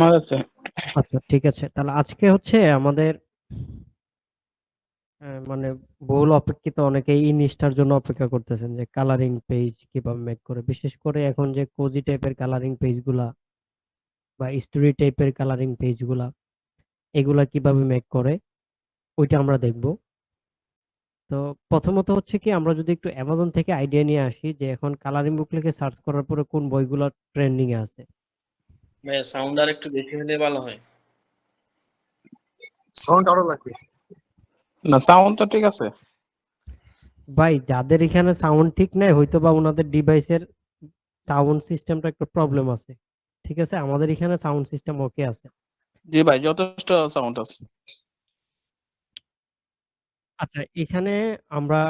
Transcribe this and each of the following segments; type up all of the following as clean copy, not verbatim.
আমার আছে। আচ্ছা, ঠিক আছে। তাহলে আজকে হচ্ছে আমাদের মানে বহুল অপেক্ষিত, অনেকেই এই জিনিসটার জন্য অপেক্ষা করতেছেন যে কালারিং পেজ কিভাবে মেক করে, বিশেষ করে এখন যে কোজি টাইপের কালারিং পেজ গুলা বা স্টোরি টাইপের কালারিং পেজ গুলা, এগুলা কিভাবে মেক করে ওইটা আমরা দেখব। তো প্রথমত হচ্ছে কি, আমরা যদি একটু অ্যামাজন থেকে আইডিয়া নিয়ে আসি যে এখন কালারিং বুক লিখে সার্চ করার পরে কোন বইগুলো ট্রেন্ডিং এ আছে। ভাইয়া সাউন্ড আর একটু বেশি হলে ভালো হয়। সাউন্ড আরো লাগবে। না, সাউন্ড তো ঠিক আছে। ভাই, যাদের এখানে সাউন্ড ঠিক নাই, হয়তো বা ওনাদের ডিভাইসের সাউন্ড সিস্টেমটা একটু প্রবলেম আছে। ঠিক আছে, আমাদের এখানে সাউন্ড সিস্টেম ওকে আছে। জি ভাই, যথেষ্ট সাউন্ড আছে। আচ্ছা, এখানে আমরা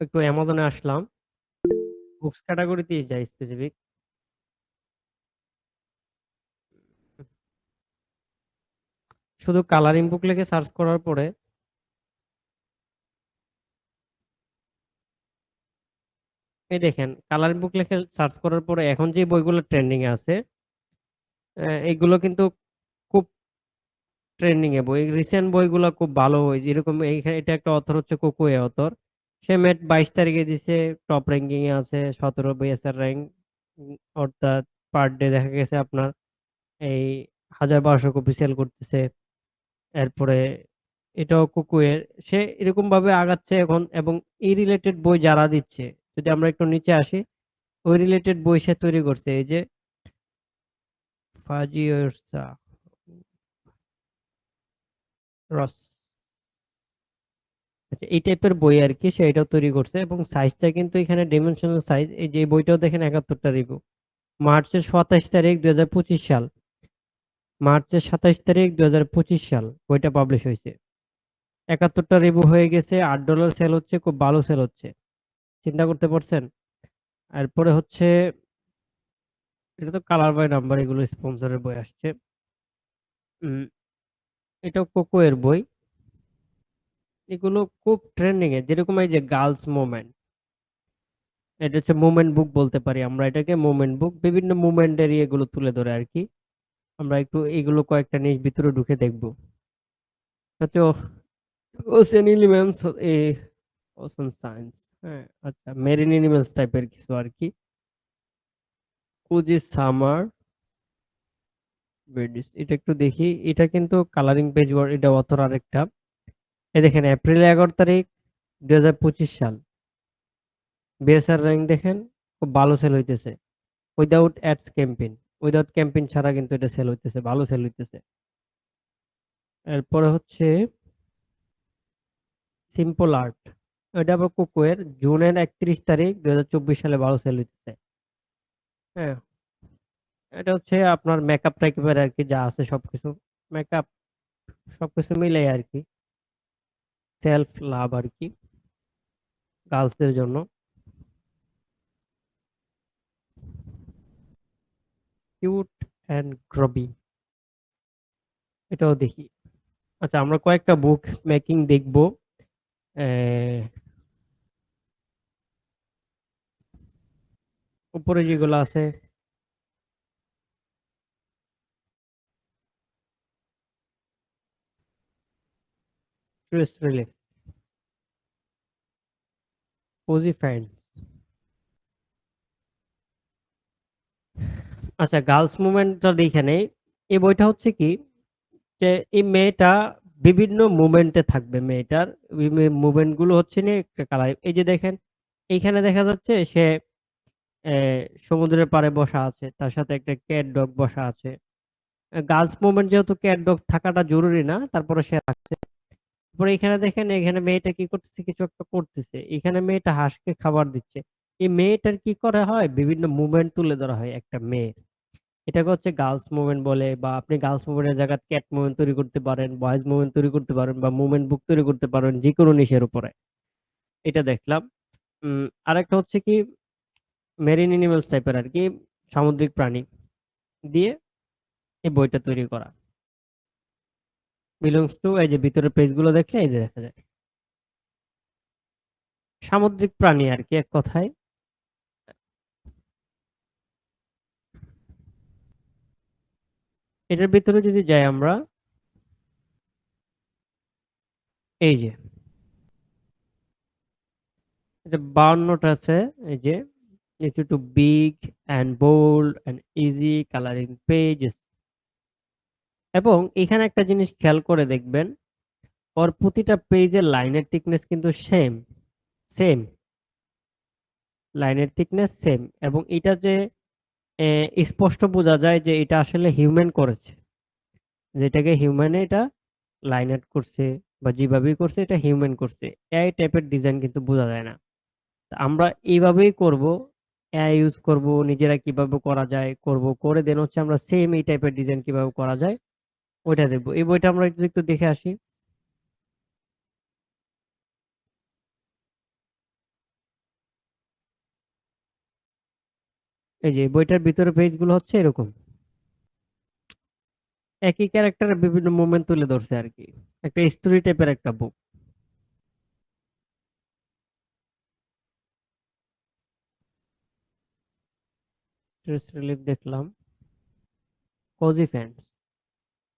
একটু অ্যামাজনে আসলাম, বুকস ক্যাটাগরিতে যাই স্পেসিফিক। শুধু কালারিং বুক লিখে সার্চ করার পরে এই দেখেন, কালারিং বুক লিখে সার্চ করার পরে এখন যে বইগুলো ট্রেন্ডিং এ আছে, এইগুলো কিন্তু খুব ট্রেন্ডিং এ বই, রিসেন্ট বইগুলো খুব ভালো বই। যেরকম এইখানে এটা একটা অথর হচ্ছে কোকোয়ে অথর, সে মেট 22 তারিখে দিছে, টপ র্যাঙ্কিং এ আছে, 17 বিএসআর র্যাঙ্ক, অর্থাৎ পার ডে দেখা গেছে আপনার এই 1,000-1,200 কপি সেল করতেছে। এরপরে এটাও কুকুয়ের, সে এরকম ভাবে আগাচ্ছে এখন। এবং এই রিলেটেড বই যারা দিচ্ছে, যদি আমরা একটু নিচে আসি, ওই রিলেটেড বই সে তৈরি করছে, এই যে ফাজিওসা রস, আচ্ছা, এই টাইপের বই আর কি, সে এটাও তৈরি করছে। এবং সাইজটা কিন্তু এখানে ডিমেনশনাল সাইজ। এই যে এই বইটাও দেখেন 71টা রিভিউ। মার্চের 27 তারিখ 2025 সাল, মার্চের 27 তারিখ 2025 সাল বইটা পাবলিশ হয়েছে। 71টা রিভিউ হয়ে গেছে, $8 সেল হচ্ছে, খুব ভালো সেল হচ্ছে। চিন্তা করতে পারছেন? এরপরে হচ্ছে, এটা তো কালার বাই নাম্বার, এগুলো স্পন্সরের বই আসছে। উম, এটাও কোকো এর বই। এগুলো খুব ট্রেন্ডিং এ, যেরকম এই যে গার্লস মুভমেন্ট, এটা হচ্ছে মুভমেন্ট বুক বলতে পারি আমরা এটাকে, মুভমেন্ট বুক বিভিন্ন মুভমেন্টের এগুলো তুলে ধরে আর কি। আমরা একটু এগুলো কয়েকটা নিজ ভিতরে ঢুকে দেখবো। আচ্ছা, ওসেন এলিমেন্টস, এ ওসেন সায়েন্স, হ্যাঁ, আচ্ছা, মেরিন এনিমেলস টাইপের কিছু আর কি। কুজি সামার বেডিস, এটা একটু দেখি। এটা কিন্তু কালারিং পেজ, এটা অথর আরেকটা। এই দেখেন, এপ্রিল 11 তারিখ 2025 সাল, বিএসআর র্যাঙ্ক দেখেন, খুব ভালো সেল হইতেছে। Without ads campaign, without campaign ছাড়া কিন্তু এটা সেল হইতেছে, ভালো সেল হইতেছে। এরপরে হচ্ছে সিম্পল আর্ট, এটা আবার কুকুয়ের, জুনের 31 তারিখ 2024 সালে ভালো সেল হইতেছে। হ্যাঁ, এটা হচ্ছে আপনার মেকআপ টাইপের আর কি, যা আছে সবকিছু মেকআপ, সবকিছু মিলে আর কি, সেলফ লাভ আর কি, গার্লসদের জন্য। কিউট অ্যান্ড গ্রবি, এটাও দেখি। আচ্ছা, আমরা কয়েকটা বুক মেকিং দেখবো। উপরে যেগুলো আছে, স্ট্রেস রিলিফ, কোজি ফাইন। আচ্ছা, গার্লস মুভমেন্টটা দেখে নেই। এই বইটা হচ্ছে কি, যে এই মেয়েটা বিভিন্ন মুভমেন্টে থাকবে, মেয়েটার মুভমেন্ট গুলো হচ্ছে নিয়ে একটা কালার। এই যে দেখেন, এইখানে দেখা যাচ্ছে সে সমুদ্রের পাড়ে বসা আছে, তার সাথে একটা ক্যাট ডগ বসা আছে। গার্লস মুভমেন্ট যেহেতু ক্যাট ডগ থাকাটা জরুরি না, তারপরে সে রাখছে। তারপরে এখানে দেখেন, এখানে মেয়েটা কি করতেছে, কিছু একটা করতেছে। এখানে মেয়েটা হাঁসকে খাবার দিচ্ছে। এই মেয়েটার কি করা হয়, বিভিন্ন মুভমেন্ট তুলে ধরা হয় একটা মেয়ে। এটাকে হচ্ছে গার্লস মুভমেন্ট বলে। বা আপনি গার্লস মুভমেন্টের জায়গায় ক্যাট মুভমেন্ট তৈরি করতে পারেন, বয়েজ মুভমেন্ট তৈরি করতে পারেন, বা মুভমেন্ট বুক তৈরি করতে পারেন, যে কোনো নিশের উপরে। এটা দেখলাম। আরেকটা হচ্ছে কি, মেরিন এনিমেলস টাইপের আর কি, সামুদ্রিক প্রাণী দিয়ে এই বইটা তৈরি করা। বিলংস টু, এই যে ভিতরের পেজ গুলো দেখলে এই যে দেখা যায় সামুদ্রিক প্রাণী আর কি, এক কথায়। এটার ভিতরে যদি যাই আমরা, এই যে এটা 52টা আছে, এই যে একটু big and bold and easy colouring pages. এবং এখানে একটা জিনিস খেয়াল করে দেখবেন, ওর প্রতিটা পেজের লাইনের থিকনেস কিন্তু সেম সেম লাইনের থিকনেস সেম। এবং এটা যে স্পষ্ট বোঝা যায় যে এটা আসলে হিউম্যান করেছে, যেটাকে হিউম্যানে এটা লাইন আর্ট করছে বা যেভাবেই করছে এটা হিউম্যান করছে। এই টাইপের ডিজাইন কিন্তু বোঝা যায় না। তা আমরা এইভাবেই করব, এআই ইউজ করব, নিজেরা কিভাবে করা যায় করব, করে দেন হচ্ছে আমরা সেম এই টাইপের ডিজাইন কিভাবে করা যায় ওইটা দেখবো। এই বইটা আমরা একটু একটু দেখে আসি। এই যে এই বইটার ভিতরে পেজগুলো হচ্ছে এরকম, একই ক্যারেক্টারের বিভিন্ন মুভমেন্ট তুলে ধরছে আর কি, একটা স্টোরি টাইপের একটা বুক। স্ট্রেস রিলিফ দেখলাম। কোজি ফ্যান্স,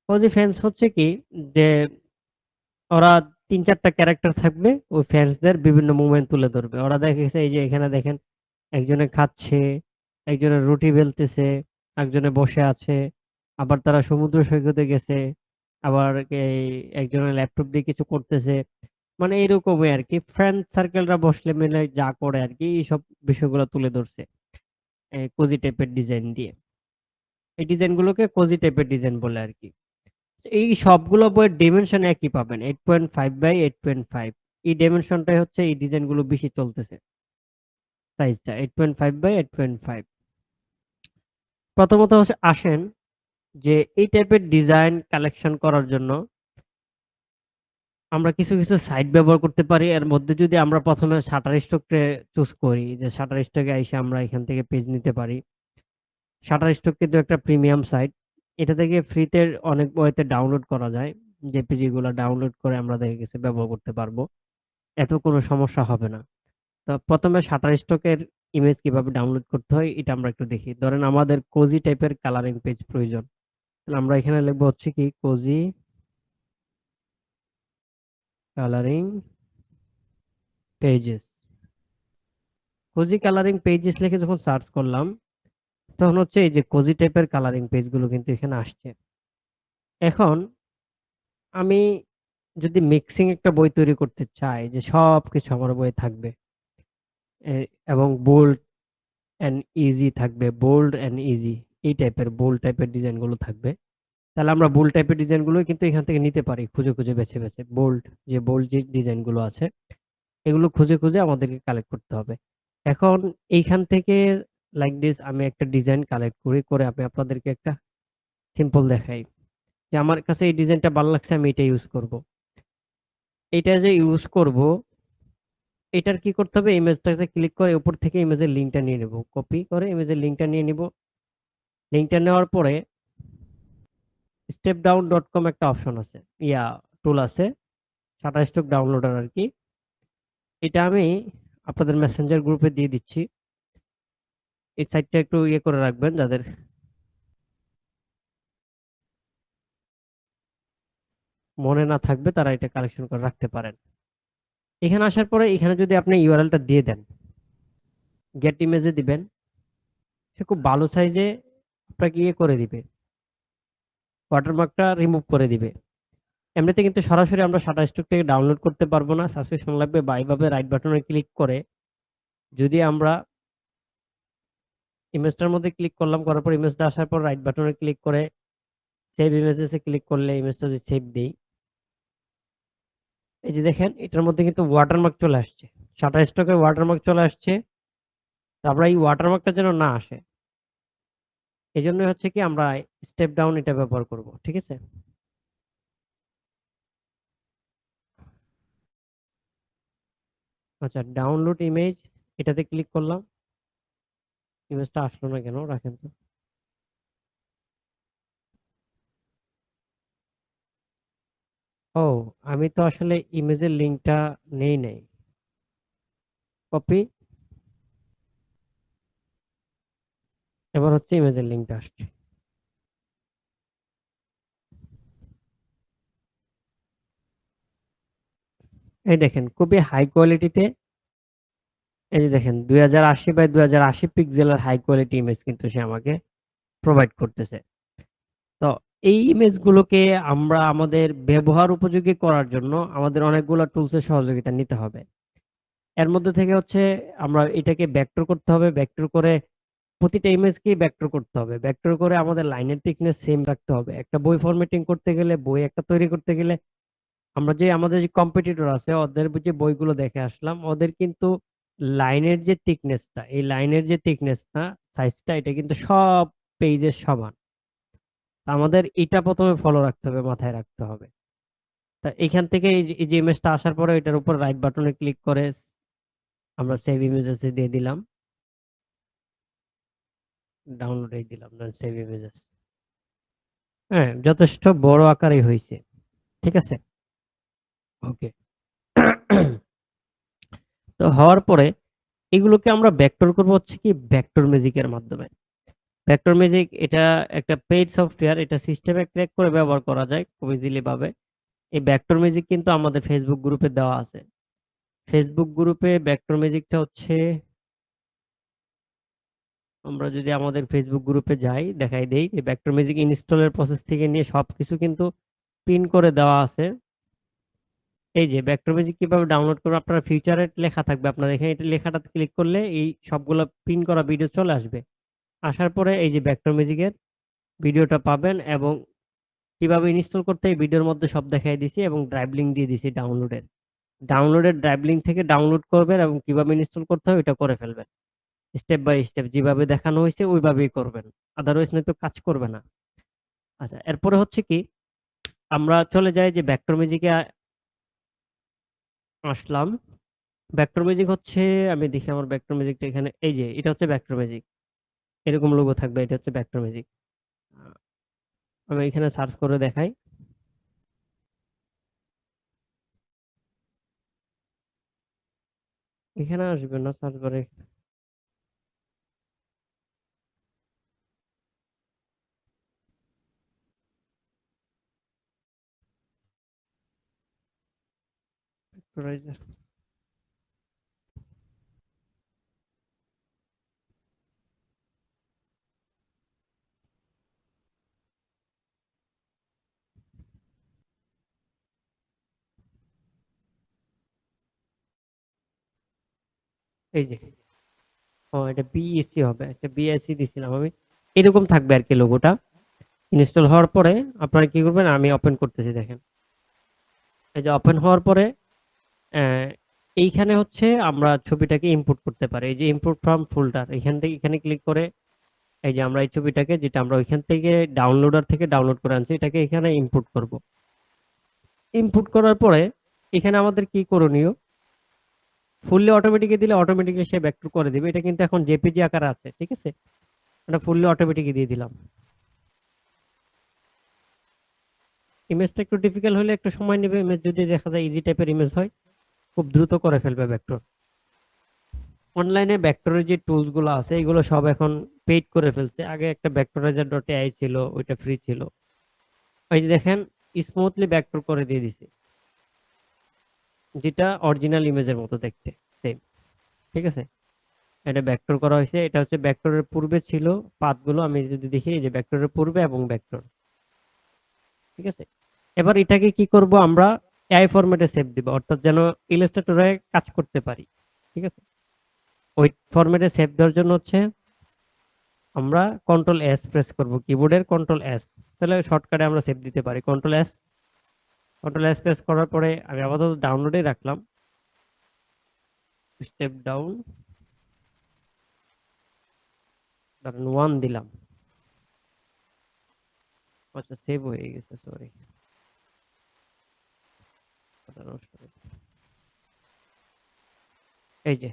কোজি ফ্যান্স হচ্ছে কি, যে ওরা 3-4টা ক্যারেক্টার থাকবে, ওই ফ্যান্সদের বিভিন্ন মুভমেন্ট তুলে ধরবে। ওরা দেখেছে এই যে এখানে দেখেন, একজনে খাচ্ছে, একজনে রুটি বেলতেছে, একজনে বসে আছে, আবার তারা সমুদ্র সৈকতে গেছে, আবার এই একজনের ল্যাপটপ দিয়ে কিছু করতেছে। মানে এরকমই আর কি, ফ্রেন্ড সার্কেলরা বসলে মিলে যা করে আর কি, এইসব বিষয়গুলো তুলে ধরছে এই কোজি টাইপের ডিজাইন দিয়ে। এই ডিজাইনগুলোকে কোজি টাইপের ডিজাইন বলে আর কি। এই সবগুলো বইয়ের ডিমেনশন একই পাবেন, 8.5 বাই 8.5। এই ডিমেনশনটাই হচ্ছে এই ডিজাইনগুলো বেশি চলতেছে, সাইজটা 8.5 বাই 8.5। প্রথমত আসেন যে এই টাইপের ডিজাইন কালেকশন করার জন্য আমরা কিছু কিছু সাইট ব্যবহার করতে পারি। এর মধ্যে যদি আমরা প্রথমে শাটার স্টককে চুজ করি, যে শাটার স্টকে এসে আমরা এখান থেকে পেজ নিতে পারি। শাটার স্টক কিন্তু একটা প্রিমিয়াম সাইট, এটা থেকে ফ্রিতে অনেক বইতে ডাউনলোড করা যায়। জেপিজি গুলো ডাউনলোড করে আমরা দেখে গেছে ব্যবহার করতে পারবো, এত কোনো সমস্যা হবে না। তো প্রথমে শাটার স্টকের ইমেজ কিভাবে ডাউনলোড করতে হয় এটা আমরা একটু দেখি। ধরেন আমাদের কোজি টাইপের কালারিং পেজ প্রয়োজন, তাহলে আমরা এখানে লিখবো হচ্ছে কি cosy colouring pages. Cosy colouring pages লিখে যখন সার্চ করলাম, তখন হচ্ছে এই যে কোজি টাইপের কালারিং পেজগুলো কিন্তু এখানে আসছে। এখন আমি যদি মিক্সিং একটা বই তৈরি করতে চাই, যে সবকিছু আমার বইয়ে থাকবে এবং বোল্ড এন্ড ইজি থাকবে, বোল্ড এন্ড ইজি, এই টাইপের বোল্ড টাইপের ডিজাইনগুলো থাকবে, তাহলে আমরা বোল্ড টাইপের ডিজাইনগুলো কিন্তু এখান থেকে নিতে পারি, খুঁজে খুঁজে বেছে বেছে বোল্ড যে ডিজাইনগুলো আছে এগুলো খুঁজে খুঁজে আমাদেরকে কালেক্ট করতে হবে। এখন এইখান থেকে লাইক দিস আমি একটা ডিজাইন কালেক্ট করি, করে আমি আপনাদেরকে একটা সিম্পল দেখাই যে আমার কাছে এই ডিজাইনটা ভালো লাগছে, আমি এটা ইউজ করব। এটা যে ইউজ করব, এটার কি করতে হবে, ইমেজটাতে ক্লিক করে উপর থেকে ইমেজের লিঙ্কটা নিয়ে নেব, কপি করে ইমেজের লিঙ্কটা নিয়ে নিব। লিঙ্কটা নেওয়ার পরে stepdown.com একটা অপশন আছে, টুল আছে, শাটার স্টক ডাউনলোডার আর কি। এটা আমি আপনাদের মেসেঞ্জার গ্রুপে দিয়ে দিচ্ছি। এই সাইটটা একটু করে রাখবেন, যাদের মনে না থাকবে তারা এটা কালেকশন করে রাখতে পারেন। এখানে আসার পরে এখানে যদি আপনি ইউআরএলটা দিয়ে দেন, গেট ইমেজে দিবেন, সে খুব ভালো সাইজে আপনাকে করে দিবে, ওয়াটারমার্কটা রিমুভ করে দিবে। এমনিতে কিন্তু সরাসরি আমরা শাটারস্টক থেকে ডাউনলোড করতে পারবো না, সাবস্ক্রিপশন লাগবে। বা এইভাবে রাইট বাটনে ক্লিক করে যদি আমরা ইমেজটার মধ্যে ক্লিক করলাম, করার পর ইমেজটা আসার পর রাইট বাটনে ক্লিক করে সেভ ইমেজেসে ক্লিক করলে ইমেজটা যদি সেভ দেই, এই যে দেখেন এটার মধ্যে কিন্তু ওয়াটারমার্ক চলে আসছে, শাটার স্টকের ওয়াটারমার্ক চলে আসছে। তারপরে এই ওয়াটারমার্কটা যেন না আসে, এই জন্য হচ্ছে কি আমরা স্টেপ ডাউন এটা ব্যবহার করব, ঠিক আছে। আচ্ছা, ডাউনলোড ইমেজ, এটাতে ক্লিক করলাম, ইমেজটা আসলো না কেন, রাখেন তো। ও, আমি তো আসলে ইমেজের লিঙ্কটা নেই নাই, কপি, এবার হচ্ছে ইমেজের লিঙ্কটা আসছে। এই দেখেন খুবই হাই কোয়ালিটিতে, এই যে দেখেন 2080 বাই 2080 পিক্সেলের হাই কোয়ালিটি ইমেজ কিন্তু সে আমাকে প্রোভাইড করতেছে। তো এই ইমেজগুলোকে আমরা আমাদের ব্যবহার উপযোগী করার জন্য আমাদের অনেকগুলো টুলসের সহযোগিতা নিতে হবে। এর মধ্যে থেকে হচ্ছে আমরা এটাকে ভেক্টর করতে হবে, ভেক্টর করে প্রতিটা ইমেজকেই ভেক্টর করতে হবে, ভেক্টর করে আমাদের লাইনের থিকনেস সেম রাখতে হবে। একটা বই ফরম্যাটিং করতে গেলে, বই একটা তৈরি করতে গেলে আমরা যে আমাদের যে কম্পিটিটর আছে ওদের যে বইগুলো দেখে আসলাম, ওদের কিন্তু লাইনের যে থিকনেসটা, এই লাইনের যে থিকনেসটা, সাইজটা, এটা কিন্তু সব পেজের সমান। আমাদের এটা প্রথমে ফলো রাখতে হবে, মাথায় রাখতে হবে। তা এখান থেকে এই যে ইমেজটা আসার পরে এটার উপর রাইট বাটনে ক্লিক করে আমরা সেভ ইমেজেস দিয়ে দিলাম, ডাউনলোড এই দিলাম, সেভ ইমেজেস। হ্যাঁ, যথেষ্ট বড় আকারে হয়েছে, ঠিক আছে, ওকে। তো হওয়ার পরে এগুলোকে আমরা ভেক্টর করব হচ্ছে কি ভেক্টর ম্যাজিকের মাধ্যমে। ভেক্টর ম্যাজিক এটা একটা পেইড সফটওয়্যার, এটা সিস্টেমে ক্র্যাক করে ব্যবহার করা যায় খুব ইজিলি ভাবে। এই ভেক্টর ম্যাজিক কিন্তু আমাদের ফেসবুক গ্রুপে দেওয়া আছে। ফেসবুক গ্রুপে ভেক্টর ম্যাজিকটা হচ্ছে, আমরা যদি আমাদের ফেসবুক গ্রুপে যাই দেখাই দেই, এই ভেক্টর ম্যাজিক ইনস্টলের প্রসেস থেকে নিয়ে সবকিছু কিন্তু পিন করে দেওয়া আছে। এই যে ভেক্টর ম্যাজিক কিভাবে ডাউনলোড করবো, আপনারা ফিউচারে লেখা থাকবে, আপনারা এখানে এটা লেখাটা ক্লিক করলে এই সবগুলো পিন করা ভিডিও চলে আসবে। আসার পরে এই যে ভেক্টর ম্যাজিকের ভিডিওটা পাবেন এবং কিভাবে ইনস্টল করতে এই ভিডিওর মধ্যে সব দেখাই দিছি এবং ড্রাইভ লিঙ্ক দিয়ে দিছি ডাউনলোডের ড্রাইভ লিঙ্ক থেকে ডাউনলোড করবেন এবং কিভাবে ইনস্টল করতে হয় এটা করে ফেলবেন। স্টেপ বাই স্টেপ যেভাবে দেখানো হয়েছে ওইভাবেই করবেন, আদারওয়াইজ নয়তো কাজ করবে না। আচ্ছা, এরপরে হচ্ছে কি আমরা চলে যাই যে ভেক্টর ম্যাজিকে আসলাম। ভেক্টর ম্যাজিক হচ্ছে, আমি দেখি আমার ভেক্টর ম্যাজিকটা এখানে, এই যে এটা হচ্ছে ভেক্টর ম্যাজিক, এরকম লোগো থাকবে, এটা হচ্ছে ভেক্টর ম্যাজিক। আমি এখানে সার্চ করে দেখাই, এখানে আসবে না সার্চ বারে। vectorizer, এই যে, ও এটা বিইসি হবে, একটা বিএসসি দিছিলাম আমি, এরকম থাকবে আর কি লোগোটা। ইনস্টল হওয়ার পরে আপনারা কি করবেন, আমি ওপেন করতেছি, দেখেন এই যে ওপেন হওয়ার পরে আহ, এইখানে হচ্ছে আমরা ছবিটাকে ইম্পোর্ট করতে পারি। এই যে ইম্পোর্ট ফ্রম ফোল্ডার, এখান থেকে এখানে ক্লিক করে এই যে আমরা এই ছবিটাকে, যেটা আমরা ওইখান থেকে ডাউনলোডার থেকে ডাউনলোড করে আনছি, এটাকে এখানে ইম্পোর্ট করব। ইম্পোর্ট করার পরে এখানে আমাদের কি করণীয়, ফুললি অটোমেটিক দিলে অটোমেটিকলি সে ভেক্টর করে দিবে। এটা কিন্তু এখন জেপিজি আকারে আছে, ঠিক আছে, এটা ফুললি অটোমেটিক দিয়ে দিলাম। ইমেজটা একটু ডিফিকাল্ট হলে একটু সময় নেবে, ইমেজ যদি দেখা যায় ইজি টাইপের ইমেজ হয় খুব দ্রুত করে ফেলবে ভেক্টর। অনলাইনে ভেক্টরের যে টুলস গুলো আছে এগুলো সব এখন পেইড করে ফেলছে, আগে একটা ভেক্টরাইজার ডট এআই ছিল, ওইটা ফ্রি ছিল। এই যে দেখেন স্মুথলি ভেক্টর করে দিয়ে দিছে, যেটা অরিজিনাল ইমেজের মতো দেখতে সেম, ঠিক আছে। এটা ভেক্টর করা হয়েছে, এটা হচ্ছে ভেক্টরের পূর্বে ছিল পাথগুলো, আমি যদি দেখি এই যে ভেক্টরের পূর্বে এবং ভেক্টর, ঠিক আছে। এবার এটাকে কি করব, আমরা এআই ফরম্যাটে সেভ দিব, অর্থাৎ যেন ইলাস্ট্রেটরে কাজ করতে পারি, ঠিক আছে। ওই ফরম্যাটে সেভ দেওয়ার জন্য হচ্ছে আমরা কন্ট্রোল এস প্রেস করব, কিবোর্ডের কন্ট্রোল এস, তাহলে শর্টকাটে আমরা সেভ দিতে পারি। কন্ট্রোল এস প্রেস করার পরে আমি আপাতত ডাউনলোডে রাখলাম, স্টেপ ডাউন, ধরেন 1 দিলাম। আচ্ছা, সেভ হয়ে গেছে, সরি। এই যে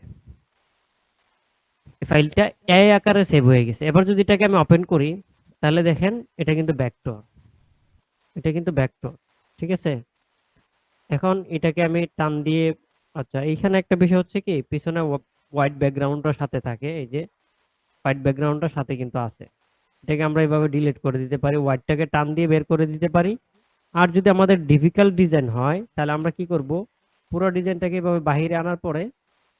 ফাইলটা এই আকারে সেভ হয়ে গেছে। এবার যদি এটাকে আমি ওপেন করি তাহলে দেখেন এটা কিন্তু ভেক্টর, এটা কিন্তু ভেক্টর, ঠিক আছে। এখন এটাকে আমি টান দিয়ে, আচ্ছা এইখানে একটা বিষয় হচ্ছে কি পিছনে হোয়াইট ব্যাকগ্রাউন্ডটার সাথে থাকে, এই যে হোয়াইট ব্যাকগ্রাউন্ডটার সাথে কিন্তু আছে। এটাকে আমরা এইভাবে ডিলিট করে দিতে পারি, হোয়াইটটাকে টান দিয়ে বের করে দিতে পারি। আর যদি আমাদের ডিফিকাল্ট ডিজাইন হয় তাহলে আমরা কি করব, পুরো ডিজাইনটাকে এভাবে বাহিরে আনার পরে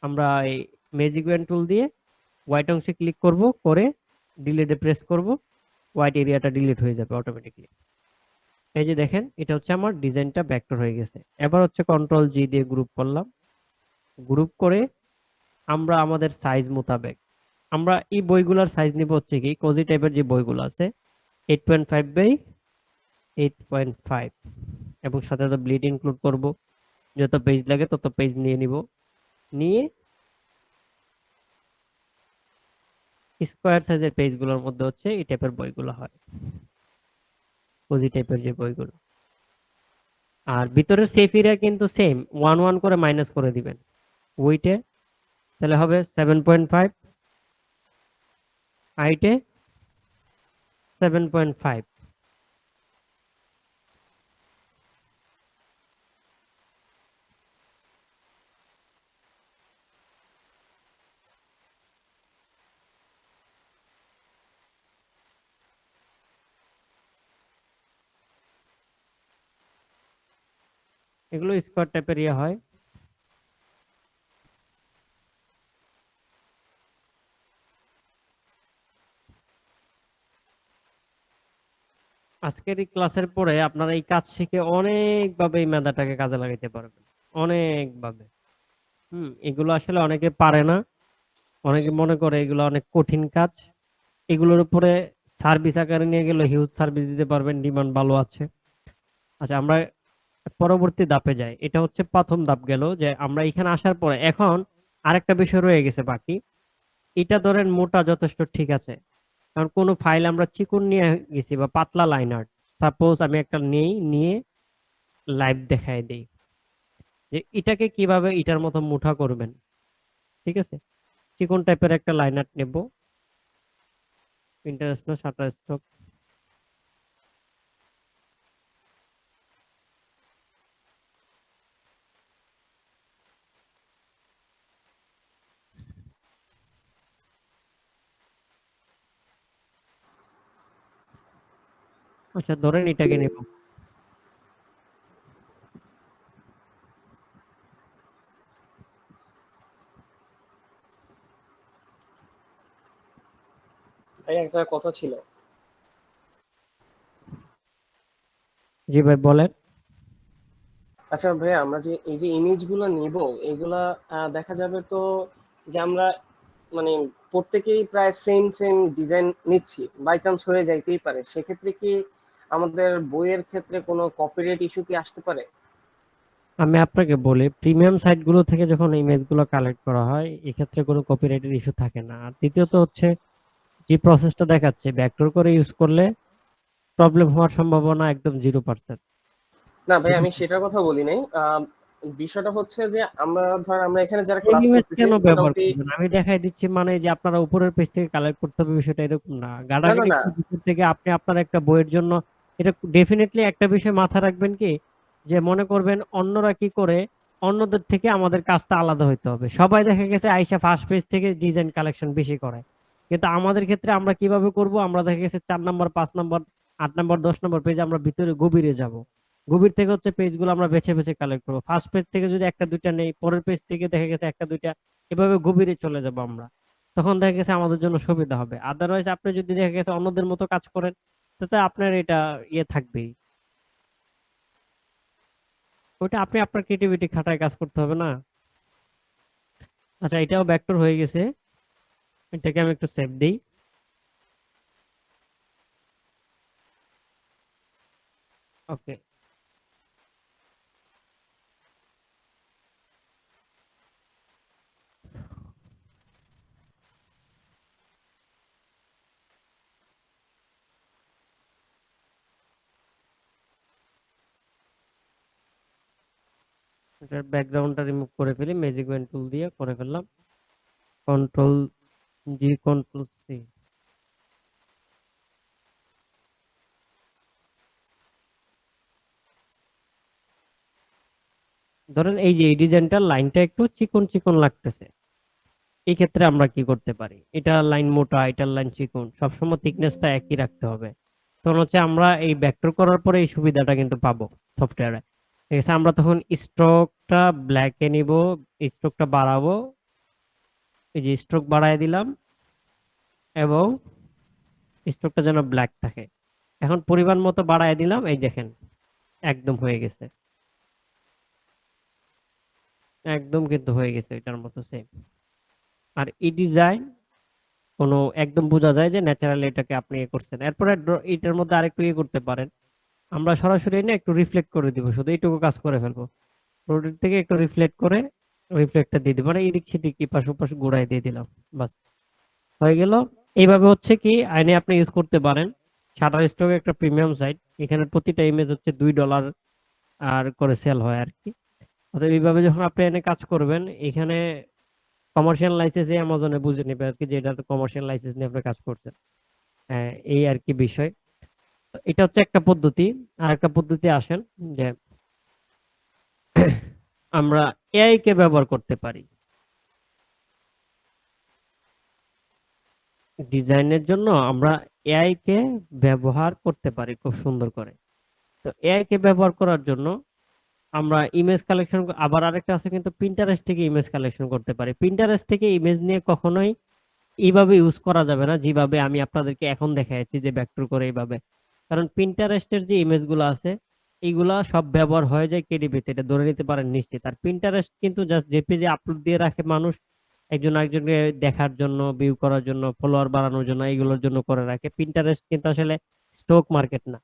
আমরা এই ম্যাজিক ওয়ান টুল দিয়ে হোয়াইট অংশে ক্লিক করব, করে ডিলিটে প্রেস করব, হোয়াইট এরিয়াটা ডিলিট হয়ে যাবে অটোমেটিকলি। এই যে দেখেন, এটা হচ্ছে আমার ডিজাইনটা ভেক্টর হয়ে গেছে। এবার হচ্ছে কন্ট্রোল জি দিয়ে গ্রুপ করলাম, গ্রুপ করে আমরা আমাদের সাইজ মোতাবেক আমরা এই বইগুলোর সাইজ নিব হচ্ছে কি, কোজি টাইপের যে বইগুলো আছে 8.5 বাই 8.5, এবং সাথে তো ব্লিড ইনক্লুড করব, যত পেজ লাগে তত পেজ নিয়ে নিব, নিয়ে স্কোয়ার সাইজের পেজগুলোর মধ্যে হচ্ছে এই টাইপের বইগুলো হয়, কোজি টাইপের যে বইগুলো। আর ভিতরের সেফ এরিয়া কিন্তু সেম 1 করে মাইনাস করে দিবেন ওইটে, তাহলে হবে 7.5, হাইটে 7.5। এগুলো স্কোয়ার টাইপের ইয়ে হয়। আজকের এই ক্লাসের পরে আপনারা এই কাজ শিখে অনেকভাবে এই মেধাটাকে কাজে লাগাইতে পারবেন, অনেকভাবে। এগুলো আসলে অনেকে পারে না, অনেকে মনে করে এগুলো অনেক কঠিন কাজ। এগুলোর উপরে সার্ভিস আকারে নিয়ে গেলে হিউজ সার্ভিস দিতে পারবেন, ডিমান্ড ভালো আছে। আচ্ছা, আমরা পরবর্তী ধাপে যাই। এটা হচ্ছে প্রথম ধাপ গেল, যে আমরা এখানে আসার পরে এখন আরেকটা বিষয় রয়ে গেছে বাকি। এটা ধরেন মোটা যথেষ্ট ঠিক আছে, কারণ কোনো ফাইল আমরা চিকন নিয়ে গেছি বা পাতলা লাইন আর্ট, সাপোজ আমি একটা নিয়ে লাইভ দেখায় দেই যে এটাকে কিভাবে এটার মতো মুঠা করবেন। ঠিক আছে, চিকন টাইপের একটা লাইন আর্ট নেব, ইন্টারন্যাশনাল শাটার স্টক। আচ্ছা, ধরেন এটাকে নেব। ভাই একটা কথা ছিল। জি ভাই বলেন। আচ্ছা ভাই, আমরা যে এই যে ইমেজ গুলো নিব, এগুলা দেখা যাবে তো যে আমরা মানে প্রত্যেকেই প্রায় সেম সেম ডিজাইন নিচ্ছি, বাই চান্স হয়ে যাইতেই পারে। সেক্ষেত্রে কি আমাদের বইয়ের ক্ষেত্রে কোনো কপিরাইট ইস্যু কি আসতে পারে? আমি আপনাকে বলি, প্রিমিয়াম সাইটগুলো থেকে যখন ইমেজগুলো কালেক্ট করা হয় এক্ষেত্রে কোনো কপিরাইটের ইস্যু থাকে না। আর দ্বিতীয়ত হচ্ছে, যে প্রসেসটা দেখাচ্ছে ভেক্টর করে ইউজ করলে প্রবলেম হওয়ার সম্ভাবনা একদম 0%। না ভাই, আমি সেটার কথা বলি নাই। বিষয়টা হচ্ছে যে আমরা এখানে যারা সেম ক্লাস ইমেজ করতেছি কেন ব্যবহার মোটামুটি। করবেন? আমি দেখাই দিচ্ছি মানে যে আপনারা উপরের পেজ থেকে কালেক্ট করতে হবে বিষয়টা এরকম না। না না গাড়াগাড়ি না করে ভিতর থেকে আপনি আপনার একটা বইয়ের জন্য এটা ডেফিনেটলি একটা বিষয় মাথায় রাখবেন কি, যে মনে করবেন অন্যরা কি করে, অন্যদের থেকে আমাদের কাজটা আলাদা হইতে হবে। সবাই দেখা গেছে আইসা ফার্স্ট পেজ থেকে ডিজাইন কালেকশন বেশি করে, কিন্তু আমাদের ক্ষেত্রে আমরা কিভাবে করব, আমরা দেখা গেছে 4 নম্বর 5 নম্বর 8 নম্বর 10 নম্বর পেজ আমরা ভিতরে গভীরে যাব, গভীর থেকে হচ্ছে পেজগুলো আমরা বেছে বেছে কালেক্ট করবো। ফার্স্ট পেজ থেকে যদি একটা দুইটা নেই, পরের পেজ থেকে দেখা গেছে একটা দুইটা, এভাবে গভীরে চলে যাব আমরা। তখন দেখা গেছে আমাদের জন্য সুবিধা হবে। আদারওয়াইজ আপনি যদি দেখা গেছে অন্যদের মতো কাজ করেন, তাতে আপনার এটা ইয়ে থাকবেই, ওইটা আপনি আপনার ক্রিয়েটিভিটি খাটায় কাজ করতে হবে না। আচ্ছা, এটাও ভেক্টর হয়ে গেছে, এটাকে আমি একটু সেভ দিই। ওকে, এটার ব্যাকগ্রাউন্ডটা রিমুভ করে ফেলি, ম্যাজিক ওয়ান টুল দিয়ে করে ফেললাম, কন্ট্রোল জি কন্ট্রোল সি। ধরেন এই যে এই ডিজাইনটার লাইনটা একটু চিকন চিকন লাগতেছে, এই ক্ষেত্রে আমরা কি করতে পারি, এটা লাইন মোটা, এটার লাইন চিকন, সবসময় থিকনেসটা একই রাখতে হবে। তখন হচ্ছে আমরা এই ভেক্টর করার পরে এই সুবিধাটা কিন্তু পাবো সফটওয়্যারে। ঠিক আছে, আমরা তখন স্ট্রোকটা ব্ল্যাকে নিব, স্ট্রোকটা বাড়াবো, এই যে স্ট্রোক বাড়ায় দিলাম এবং স্ট্রোকটা যেন ব্ল্যাক থাকে। এখন পরিমাণ মতো বাড়ায় দিলাম, এই দেখেন একদম হয়ে গেছে, একদম কিন্তু হয়ে গেছে এটার মতো সেম। আর এই ডিজাইন কোনো একদম বোঝা যায় যে ন্যাচারালি এটাকে আপনি ইয়ে করছেন। এরপরে এটার মধ্যে আরেকটু ইয়ে করতে পারেন, আমরা সরাসরি না একটু রিফ্লেক্ট করে দিব, শুধু এইটুকু কাজ করে ফেলবো। প্রোডাক্ট থেকে একটু রিফ্লেক্ট করে রিফ্লেক্টটা দিয়ে দিব, মানে এদিক সেদিক এপাশ ওপাশ ঘুরাই দিয়ে দিলাম, বাস হয়ে গেল। এইভাবে হচ্ছে কি আইনে আপনি ইউজ করতে পারেন। শাটারস্টক একটা প্রিমিয়াম সাইট, এখানে প্রতিটা ইমেজ হচ্ছে $2 আর করে সেল হয় আর কি। অতএব এইভাবে যখন আপনি এনে কাজ করবেন, এখানে কমার্শিয়াল লাইসেন্সে অ্যামাজনে বুঝে নেবে আর কি যে এটা কমার্শিয়াল লাইসেন্স নিয়ে আপনি কাজ করছেন। এই আর কি বিষয়। তো এটা হচ্ছে একটা পদ্ধতি। আর একটা পদ্ধতি আসেন যে আমরা এআই কে ব্যবহার করতে পারি ডিজাইনের জন্য। আমরা এআই কে ব্যবহার করতে পারি খুব সুন্দর করে। তো এআই কে ব্যবহার করার জন্য আমরা ইমেজ কালেকশন, আবার আরেকটা আছে কিন্তু পিন্টারেস্ট থেকে ইমেজ কালেকশন করতে পারি। পিন্টারেস্ট থেকে ইমেজ নিয়ে কখনোই এইভাবে ইউজ করা যাবে না যেভাবে আমি আপনাদেরকে এখন দেখাচ্ছি যে ভেক্টর করে এইভাবে। কারণ পিন্টারেস্টের যে ইমেজগুলো আছে এইগুলা সব ব্যবহার হয়ে যায় কেডিবিতে, এটা ধরে নিতে পারেন নিশ্চিত। আর পিন্টারেস্ট কিন্তু জাস্ট জেপিজি আপলোড দিয়ে রাখে মানুষ, একজন আরেকজনকে দেখার জন্য, ভিউ করার জন্য, ফলোয়ার বাড়ানোর জন্য, এইগুলোর জন্য করে রাখে। পিন্টারেস্ট কিন্তু আসলে স্টক মার্কেট না।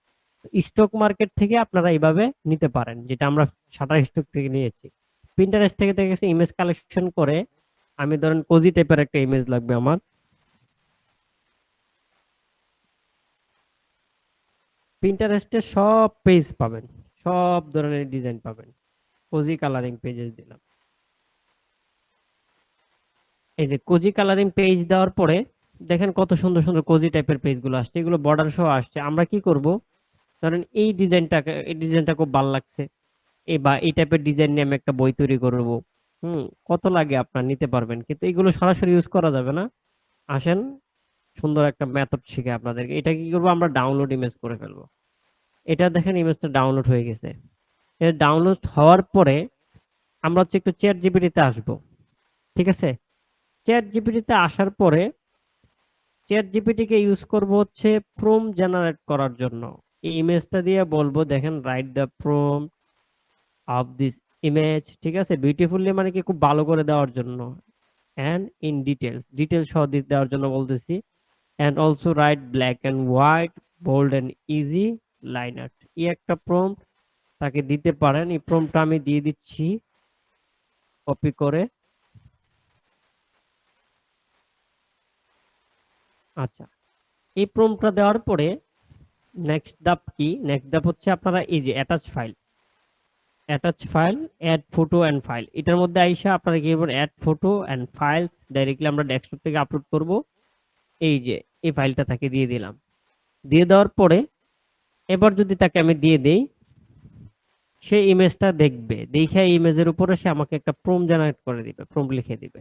স্টক মার্কেট থেকে আপনারা এইভাবে নিতে পারেন, যেটা আমরা শাটার স্টক থেকে নিয়েছি। পিন্টারেস্ট থেকে দেখেছি ইমেজ কালেকশন করে, আমি ধরেন কোজি টাইপের একটা ইমেজ লাগবে আমার, পিন্টারেস্টে সব পেজ পাবেন, সব ধরনের ডিজাইন পাবেন। কোজি কালারিং পেজেস দিলাম, এই যে কোজি কালারিং পেজ দেওয়ার পরে দেখেন কত সুন্দর সুন্দর কোজি টাইপের পেজগুলো আসছে, এগুলো বর্ডার সহ আসছে। আমরা কি করব, ধরেন এই ডিজাইনটা খুব ভালো লাগছে, বা এই টাইপের ডিজাইন নিয়ে আমি একটা বই তৈরি করব। কত লাগে আপনার নিতে পারবেন, কিন্তু এগুলো সরাসরি ইউজ করা যাবে না। আসেন সুন্দর একটা মেথড শিখে আপনাদেরকে। এটা কি করবো, আমরা ডাউনলোড ইমেজ করে ফেলবো। এটা দেখেন ইমেজটা ডাউনলোড হয়ে গেছে। এটা ডাউনলোড হওয়ার পরে আমরা হচ্ছে একটু চ্যাট জিপিটিতে আসবো, ঠিক আছে। চ্যাট জিপিটিতে আসার পরে চ্যাট জিপিটিকে ইউজ করব হচ্ছে প্রম্পট জেনারেট করার জন্য। এই ইমেজটা দিয়ে বলবো দেখেন write the prompt of this image, ঠিক আছে। বিউটিফুলি মানে কি খুব ভালো করে দেওয়ার জন্য, অ্যান্ড ইন ডিটেলস সহ দেওয়ার জন্য বলতেছি। And also write black and white, bold and easy line art. এই একটা প্রম্পট তাকে দিতে পারেন। এই প্রম্পটটা আমি দিয়ে দিচ্ছি কপি করে। আচ্ছা, এই প্রম্পটটা দেওয়ার পরে নেক্সট ধাপ কি, নেক্সট ধাপ হচ্ছে আপনারা এই যে attach file, add photo and file, এটার মধ্যে আইসা আপনারা কি করবেন, add photo and files directly আমরা ডেস্কটপ থেকে আপলোড করব। এই যে এই ফাইলটা তাকে দিয়ে দিলাম। দিয়ে দেওয়ার পরে এবার যদি তাকে আমি দিয়ে দেই, সে ইমেজটা দেখবে, দেখে ইমেজের উপরে সে আমাকে একটা প্রম্পট জেনারেট করে দিবে, প্রম্পট লিখে দিবে।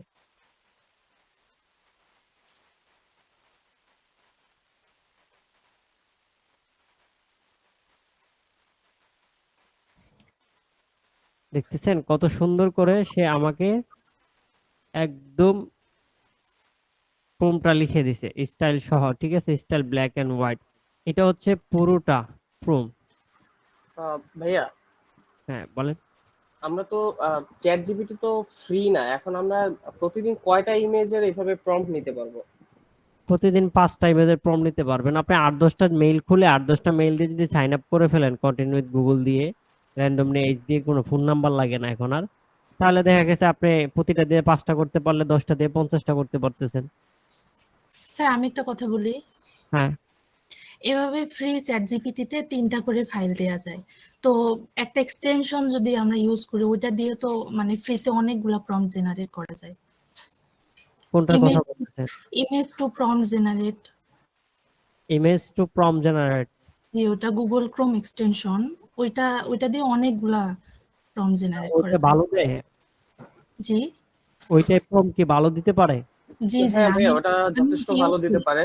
দেখতেছেন কত সুন্দর করে সে আমাকে একদম প্রম্পটটা লিখে দিছে স্টাইল সহ, ঠিক আছে, স্টাইল ব্ল্যাক এন্ড হোয়াইট। এটা হচ্ছে পুরোটা প্রম্পট। ভাইয়া, হ্যাঁ বলেন। আমরা তো চ্যাট জিপিটি তো ফ্রি না, এখন আমরা প্রতিদিন কয়টা ইমেজের এইভাবে প্রম্পট নিতে পারবো? প্রতিদিন 5টা ইমেজের প্রম্পট নিতে পারবেন আপনি। 8-10টা মেইল খুলে 8-10টা মেইল দিয়ে যদি সাইন আপ করে ফেলেন কন্টিনিউ উইথ গুগল দিয়ে, র্যান্ডমলি এইচ দিয়ে, কোনো ফোন নাম্বার লাগে না এখন আর, তাহলে দেখা গেছে আপনি প্রতিটা দিয়ে 5টা করতে পারলে 10টা দিয়ে 50টা করতে পারতেছেন। স্যার আমি একটা কথা বলি, হ্যাঁ, এভাবে ফ্রি চ্যাট জিপিটিতে 3টা করে ফাইল দেওয়া যায়। তো একটা এক্সটেনশন যদি আমরা ইউজ করি ওইটা দিয়ে তো মানে ফ্রিতে অনেকগুলা প্রম্পট জেনারেট করা যায়। কোনটার ইমেজ কথা বলতেছেন? Image to prompt generate, image to prompt generate? যে ওটা গুগল ক্রোম এক্সটেনশন, ওইটা দিয়ে অনেকগুলা প্রম্পট জেনারেট করা ওইটা যায়। ভালো দেয়? জি ওই টাইপ প্রম্পট কি ভালো দিতে পারে? জি জি হ্যাঁ আমি ভাইয়া, ওটা যথেষ্ট ভালো use দিতে করি। পারে,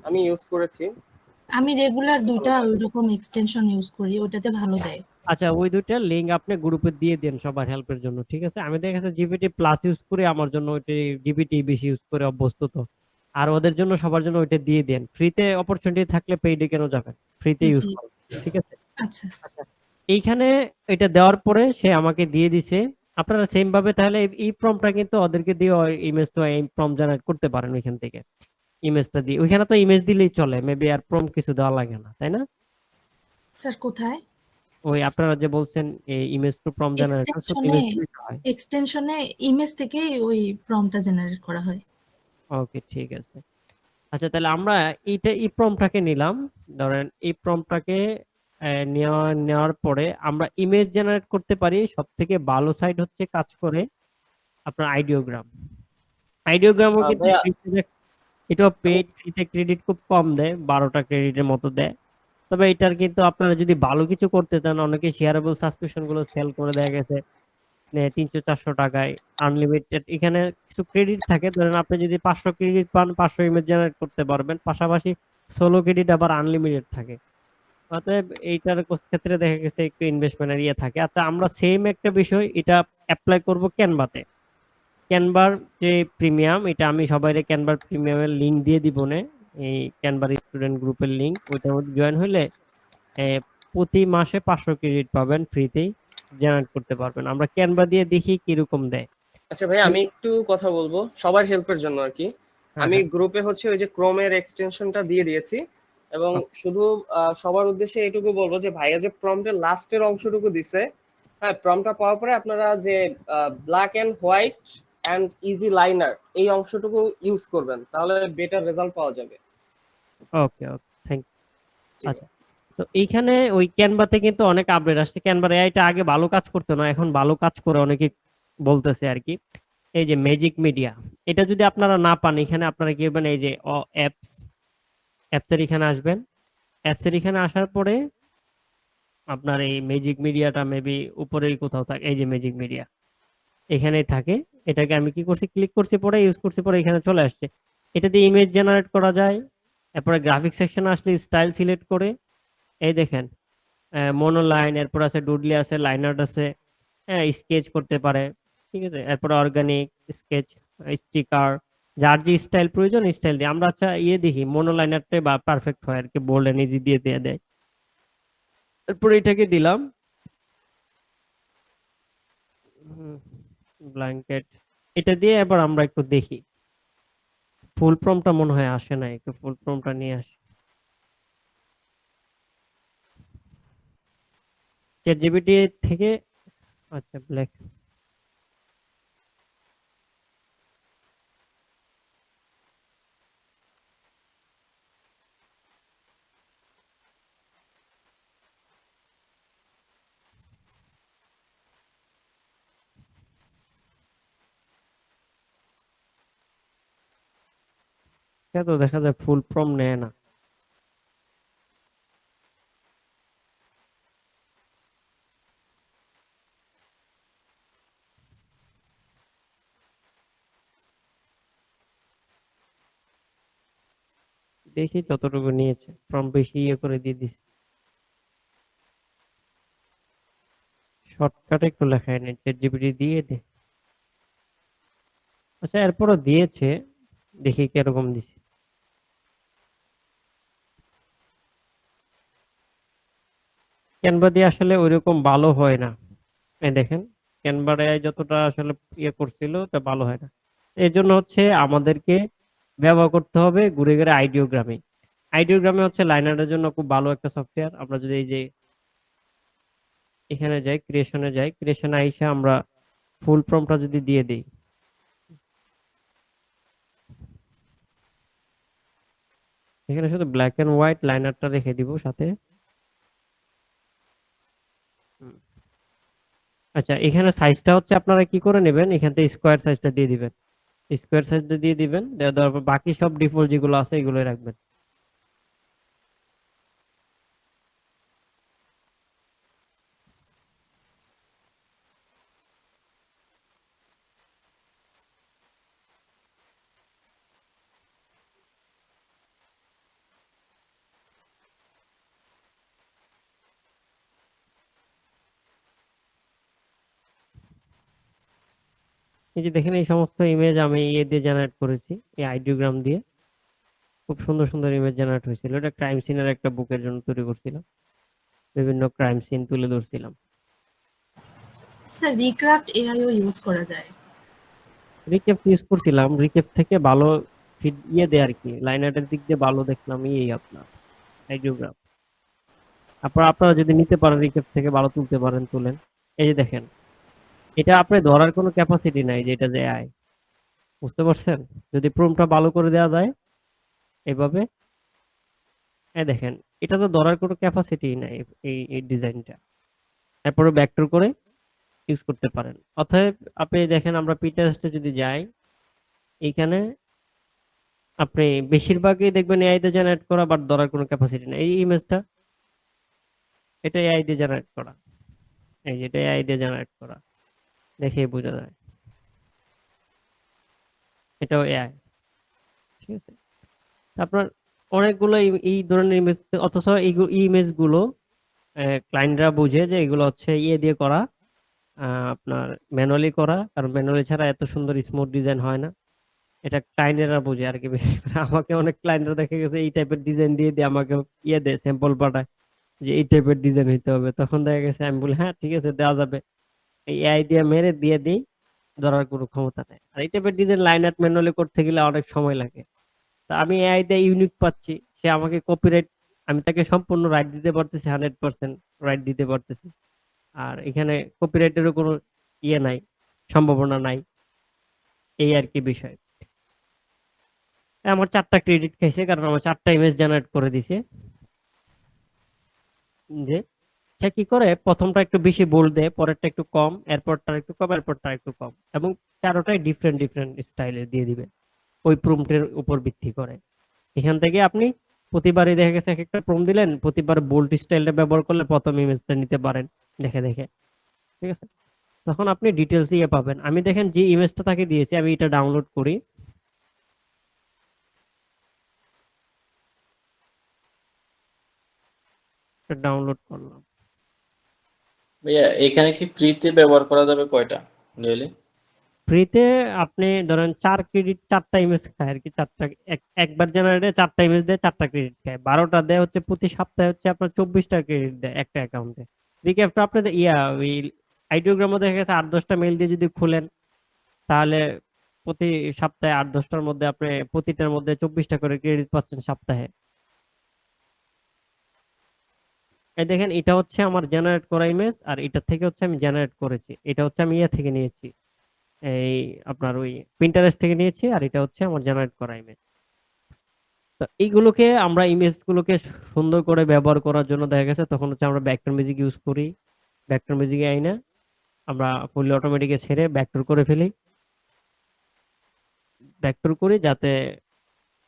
আমি ইউজ করেছি। আমি রেগুলার দুইটা ওইরকম এক্সটেনশন ইউজ করি, ওটাতে ভালো দেয়। আচ্ছা, ওই দুইটা লিঙ্ক আপনি গ্রুপে দিয়ে দেন সবার হেল্পের জন্য, ঠিক আছে? আমি দেখা যাচ্ছে জিপিটি প্লাস ইউজ করি, আমার জন্য ওইটা জিপিটি বেশি ইউজ করে অভ্যস্ত তো। আর ওদের জন্য সবার জন্য ওইটা দিয়ে দেন, ফ্রিতে অপরচুনিটি থাকলে পেইডে কেন যাবেন, ফ্রিতে ইউজ জি, করুন, ঠিক আছে? আচ্ছা। আচ্ছা, এইখানে এটা দেওয়ার পরে সে আমাকে দিয়ে দিছে। আপনারা সেম ভাবে তাহলে এই প্রম্পটটা কিন্তু ওদেরকে দিয়ে ইমেজ তো এই প্রম্পট জেনারেট করতে পারেন ওইখান থেকে। ইমেজটা দিয়ে ওইখানে তো ইমেজ দিলেই চলে, মেবি আর প্রম্পট কিছু দেওয়া লাগে না, তাই না? স্যার কোথায়? ওই আপনারা যে বলছেন এই ইমেজ টু প্রম্পট জেনারেটর, শুধু এক্সটেনশনে ইমেজ দিলেই তো হয়। এক্সটেনশনে ইমেজ থেকেই ওই প্রম্পটটা জেনারেট করা হয়। ওকে, ঠিক আছে। আচ্ছা, তাহলে আমরা এই প্রম্পটটাকে নিলাম। ধরেন এই প্রম্পটটাকে নেওয়ার পরে আমরা ইমেজ জেনারেট করতে পারি। সব থেকে ভালো সাইট হচ্ছে কাজ করে আপনার আইডিওগ্রাম। আইডিওগ্রামও কিন্তু ভাইয়া এটাও আমি পেইড, ফ্রিতে ক্রেডিট খুব কম দেয়, 12টা ক্রেডিটের মতো দেয়। তবে এটার কিন্তু আপনারা যদি ভালো কিছু করতে চান, অনেকে শেয়ারেবল সাবস্ক্রিপশন গুলো সেল করে দেখা গেছে 300-400 টাকায় আনলিমিটেড। এখানে কিছু ক্রেডিট থাকে, ধরেন আপনি যদি 500 ক্রেডিট পান, 500 ইমেজ জেনারেট করতে পারবেন, পাশাপাশি 16 ক্রেডিট আবার আনলিমিটেড থাকে। অতএব এইটার ক্ষেত্রে দেখা গেছে একটু ইনভেস্টমেন্টের ইয়ে থাকে। আচ্ছা, আমরা সেম একটা বিষয় এটা অ্যাপ্লাই করব ক্যানভাতে। ক্যানভার যে প্রিমিয়াম, এটা আমি সবাইকে ক্যানভার প্রিমিয়ামের লিংক দিয়ে দিব নে। এই ক্যানভার স্টুডেন্ট গ্রুপের লিংক, ওইটার মধ্যে জয়েন হইলে এ, প্রতি মাসে 500 ক্রেডিট পাবেন, ফ্রিতেই জেনারেট করতে পারবেন। আমরা ক্যানভা দিয়ে দেখি কিরকম দেয়। আচ্ছা ভাই, আমি একটু কথা বলবো সবার হেল্পের জন্য আর কি। হ্যাঁ, আমি হ্যাঁ। গ্রুপে হচ্ছে ওই যে ক্রোমের এক্সটেনশনটা দিয়ে দিয়েছি, এবং Okay. শুধু সবার উদ্দেশ্যে এটুকু বলবো যে ভাইয়া যে প্রম্পটের লাস্টের অংশটুকু দিছে, হ্যাঁ, প্রম্পটটা পাওয়ার পরে আপনারা যে black and white and easy liner এই অংশটুকু ইউজ করবেন, তাহলে বেটার রেজাল্ট পাওয়া যাবে। ওকে, ওকে, থ্যাংক। জি ভাই। আচ্ছা, তো এইখানে ওই ক্যানভাতে কিন্তু অনেক আপডেট আসছে। ক্যানভার এআইটা আগে ভালো কাজ করতো না, এখন ভালো কাজ করে অনেকে বলতেছে আর কি। এই যে ম্যাজিক মিডিয়া, এটা যদি আপনারা না পান, এখানে আপনারা কি করবেন, এই যে অ্যাপস, অ্যাপসের এখানে আসবেন। অ্যাপসের এখানে আসার পরে আপনার এই ম্যাজিক মিডিয়াটা মেবি উপরেই কোথাও থাকে, এই যে ম্যাজিক মিডিয়া এখানেই থাকে। এটাকে আমি কি করছি, ক্লিক করছি, পরে ইউজ করছি, পরে এখানে চলে আসছে। এটা দিয়ে ইমেজ জেনারেট করা যায়। এরপরে গ্রাফিক সেকশন আসলে স্টাইল সিলেক্ট করে এই দেখেন মনোলাইন, এরপর আছে ডুডলি, আছে লাইন আর্ট, আছে, হ্যাঁ, স্কেচ করতে পারে, ঠিক আছে? এরপরে অর্গানিক স্কেচ, স্টিকার, যার যে স্টাইল প্রয়োজন স্টাইল দিয়ে আমরা। আচ্ছা, ইয়ে দেখি মনোলাইনারটা বা পারফেক্ট হয় আর কি, বোল্ড এন্ড ইজি দিয়ে দিয়ে দেয়। এরপর এটাকে দিলাম ব্ল্যাঙ্কেট, এটা দিয়ে এবার আমরা একটু দেখি। ফুল প্রমটা মনে হয় আসে না, একটু ফুল প্রমটা নিয়ে আসি চ্যাট জিপিটি থেকে। আচ্ছা, ব্ল্যাক, তো দেখা যায় ফুল প্রম নেয় না। দেখি যতটুকু নিয়েছে, প্রম বেশি ইয়ে করে দিয়ে দিছে। শর্টকাটে একটু লেখায় নেই, চ্যাট জিপিটি দিয়ে দে। আচ্ছা, এরপরও দিয়েছে, দেখি কিরকম দিছে। ক্যানভা দিয়ে আসলে ওইরকম ভালো হয় না। এই দেখেন, ক্যানভা এআই যতটা আসলে ইয়ে করছিল ওটা ভালো হয় না। এর জন্য হচ্ছে আমাদেরকে ব্যবহার করতে হবে ঘুরে ঘুরে আইডিওগ্রামে। আইডিওগ্রামে হচ্ছে লাইনারের জন্য খুব ভালো একটা সফটওয়্যার। আমরা যদি এই যে এখানে যাই, ক্রিয়েশনে যাই, ক্রিয়েশনে আইসা আমরা ফুল প্রমটা যদি দিয়ে দিই, এখানে শুধু ব্ল্যাক এন্ড হোয়াইট লাইনারটা রেখে দিব সাথে। হুম। আচ্ছা, এখানে সাইজটা হচ্ছে আপনারা কি করে নেবেন, এখান থেকে স্কোয়ার সাইজটা দিয়ে দিবেন। স্কোয়ার সাইজটা দিয়ে দিবেন, দেওয়ার পর বাকি সব ডিফল্ট যেগুলো আছে এগুলোই রাখবেন। এই যে দেখেন এই সমস্ত ইমেজ আমি দিয়ে জেনারেট করেছি, এই আইডিওগ্রাম দিয়ে। খুব সুন্দর সুন্দর ইমেজ জেনারেট হয়েছিল। এটা ক্রাইম সিনের একটা বুকের জন্য তৈরি করছিলাম, বিভিন্ন ক্রাইম সিন তুলে ধরছিলাম। স্যার রিক্রাফট এআইও ইউজ করা যায়? রিকেপ ইউজ করছিলাম, রিকেপ থেকে ভালো ফিড দেয় আর কি, লাইনারের দিক দিয়ে ভালো দেখলাম আপনার আইডিওগ্রাম। আপনারা যদি নিতে পারেন রিকেপ থেকে ভালো তুলতে পারেন, তুলেন। এই যে দেখেন, এটা আপনি ধরার কোনো ক্যাপাসিটি নাই যে এটা যে এআই, বুঝতে পারছেন? যদি প্রম্পটটা ভালো করে দেওয়া যায় এভাবে, এই দেখেন, এটা তো ধরার কোনো ক্যাপাসিটি নাই এই ডিজাইনটা। এরপরে ব্যাকটর করে ইউজ করতে পারেন। অতএব আপনি দেখেন, আমরা পিন্টারেস্টে যদি যাই, এইখানে আপনি বেশিরভাগই দেখবেন এআই দিয়ে জেনারেট করা, বাট ধরার কোনো ক্যাপাসিটি নেই। এই ইমেজটা, এটা এআই দিয়ে জেনারেট করা, এই যেটা এআই দিয়ে জেনারেট করা, দেখেই বোঝা যায় এটাও এআই। ঠিক আছে, আপনার অনেকগুলো এই ধরনের ইমেজ, অথচ এই ইমেজগুলো ক্লায়েন্টরা বুঝে যে এগুলো হচ্ছে দিয়ে করা, আপনার ম্যানুয়ালি করা, কারণ ম্যানুয়ালি ছাড়া এত সুন্দর স্মুথ ডিজাইন হয় না। এটা ক্লায়েন্টরা বুঝে আর কি। বিশেষ করে আমাকে অনেক ক্লায়েন্টরা দেখা গেছে এই টাইপের ডিজাইন দিয়ে আমাকে দেয়, স্যাম্পল পাঠায় যে এই টাইপের ডিজাইন হইতে হবে। তখন দেখা গেছে আমি বলি হ্যাঁ ঠিক আছে, দেওয়া যাবে। এই এআই দিয়ে মেরে দিয়ে দিই, ধরার কোনো ক্ষমতা নেই। আর এই টাইপের ডিজাইন লাইন আর্ট ম্যানুয়ালি করতে গেলে অনেক সময় লাগে। তা আমি এআই দিয়ে ইউনিক পাচ্ছি, সে আমাকে কপিরাইট, আমি তাকে সম্পূর্ণ রাইট দিতে পারতেছি, 100% রাইট দিতে পারতেছি। আর এখানে কপিরাইটেরও কোনো নাই, সম্ভাবনা নাই। এই আর কি বিষয়। আমার 4টা ক্রেডিট খাইছে, কারণ আমার 4টা ইমেজ জেনারেট করে দিছে। যে সে কি করে, প্রথমটা একটু বেশি বোল্ড দেয়, পরেরটা একটু কম, এরপরটা একটু কম, এরপরটা একটু কম, এবং 4টাই ডিফারেন্ট ডিফারেন্ট স্টাইলে দিয়ে দিবে ওই প্রম্পটের উপর ভিত্তি করে। এখান থেকে আপনি প্রতিবারই দেখা গেছে এক একটা প্রম্পট দিলেন, প্রতিবার বোল্ড স্টাইলটা ব্যবহার করলে প্রথম ইমেজটা নিতে পারেন দেখে দেখে। ঠিক আছে, তখন আপনি ডিটেলস পাবেন। আমি দেখেন যে ইমেজটা তাকে দিয়েছি, আমি এটা ডাউনলোড করি। ডাউনলোড করলাম। ভাইয়া এখানে কি ফ্রিতে ব্যবহার করা যাবে কয়টা ডেইলি? ফ্রিতে আপনি ধরেন 4 ক্রেডিট, 4টা ইমেজ খায় আর কি। 4টা একবার জেনারেটে 4টা ইমেজ দেয়, 4টা ক্রেডিট খায়। 12টা দেয় হচ্ছে প্রতি সপ্তাহে, হচ্ছে আপনার 24টা ক্রেডিট দেয় একটা অ্যাকাউন্টে। রিক্যাপটা আপনাদের ওই আইডিওগ্রামও দেখা গেছে 8-10টা মেইল দিয়ে যদি খুলেন, তাহলে প্রতি সপ্তাহে 8-10টার মধ্যে আপনি প্রতিটার মধ্যে 24টা করে ক্রেডিট পাচ্ছেন সপ্তাহে। এই দেখেন, এটা হচ্ছে আমার জেনারেট করা ইমেজ, আর এটা থেকে হচ্ছে আমি জেনারেট করেছি। এটা হচ্ছে আমি থেকে নিয়েছি, এই আপনার ওই পিন্টারেস্ট থেকে নিয়েছি, আর এটা হচ্ছে আমার জেনারেট করা ইমেজ। তো এইগুলোকে আমরা ইমেজ গুলোকে সুন্দর করে ব্যবহার করার জন্য দেখা গেছে তখন হচ্ছে আমরা ভেক্টর ম্যাজিক ইউজ করি। ভেক্টর ম্যাজিকে আইনা আমরা ফুললি অটোমেটিকে ছেড়ে ভেক্টর করে ফেলি, ভেক্টর করি যাতে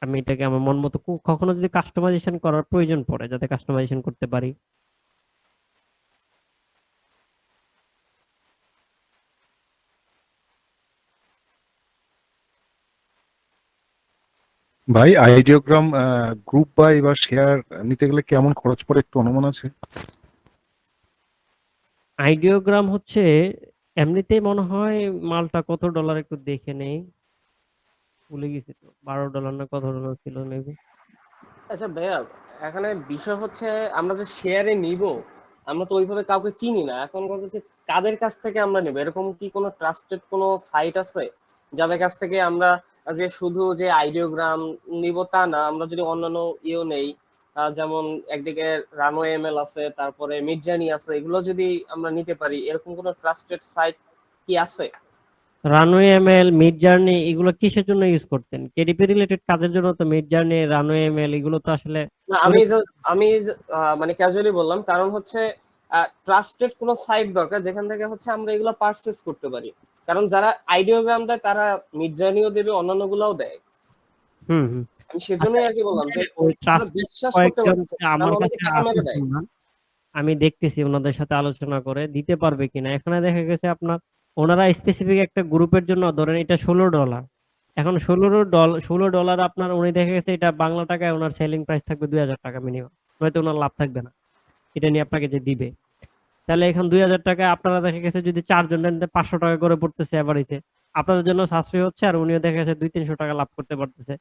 আমি এটাকে আমার মন মতো, কখনো যদি কাস্টমাইজেশন করার প্রয়োজন পড়ে যাতে কাস্টমাইজেশন করতে পারি। ভাই আইডিওগ্রাম গ্রুপ বাই বা শেয়ার নিতে গেলে কেমন খরচ পড়ে একটু অনুমান আছে? আইডিওগ্রাম হচ্ছে এমনিতেই মনে হয় মালটা কত ডলার একটু দেখে নেই, ভুলে গেছি তো, $12 না কত ডলার ছিল মেবি। আচ্ছা ভাইয়া, এখানে বিষয় হচ্ছে আমরা যে শেয়ারে নিব, আমরা তো ওইভাবে কাউকে চিনি না। এখন কথা হচ্ছে কাদের কাছ থেকে আমরা নেব, এরকম কি কোনো ট্রাস্টেড কোনো সাইট আছে যাদের কাছ থেকে আমরা যে শুধু যে আইডিওগ্রাম নিব তা না, আমরা যদি অন্যান্য নেই, যেমন একদিকে রানওয়ে এমএল আছে, তারপরে মিডজার্নি আছে, এগুলো যদি আমরা নিতে পারি, এরকম কোনো ট্রাস্টেড সাইট কি আছে? রানওয়ে এমএল, মিড জার্নি, এগুলো কিসের জন্য ইউজ করতেন? কেডিপি রিলেটেড কাজের জন্য তো মিড জার্নি, রানওয়ে এমএল এগুলো তো আসলে। না, আমি মানে ক্যাজুয়ালি বললাম, কারণ হচ্ছে ট্রাস্টেড কোনো সাইট দরকার যেখান থেকে হচ্ছে আমরা এগুলো পারচেজ করতে পারি। কারণ যারা আইডিওগ্রাম দেয় তারা মিডজার্নিও দেবে, অন্যান্য গুলাও দেয়। হুম হুম আমি সেজন্যই আর কি বললাম যে ওই আমরা ট্রাস্টেড বিশ্বাস করতে কয়েকজন পারছি না, আমার কারণ কাছে অনেকে টাকা মেরে দেয়। আমি দেখতেছি ওনাদের সাথে আলোচনা করে দিতে পারবে কিনা। এখানে দেখা গেছে আপনার ওনারা স্পেসিফিক একটা গ্রুপের জন্য ধরেন এটা $16। এখন $16 আপনার, উনি দেখা গেছে এটা বাংলা টাকায় ওনার সেলিং প্রাইস থাকবে 2000 টাকা মিনিমাম, নয়তো ওনার লাভ থাকবে না এটা নিয়ে আপনাকে যে দিবে। তাহলে এখন 2000 টাকা আপনারা দেখা গেছে যদি 4 জন নেন 500 টাকা করে পড়তেছে এভারেজে। আপনাদের জন্য সাশ্রয় হচ্ছে আর উনিও দেখা যাচ্ছে 200-300 টাকা লাভ করতে পারতেছে।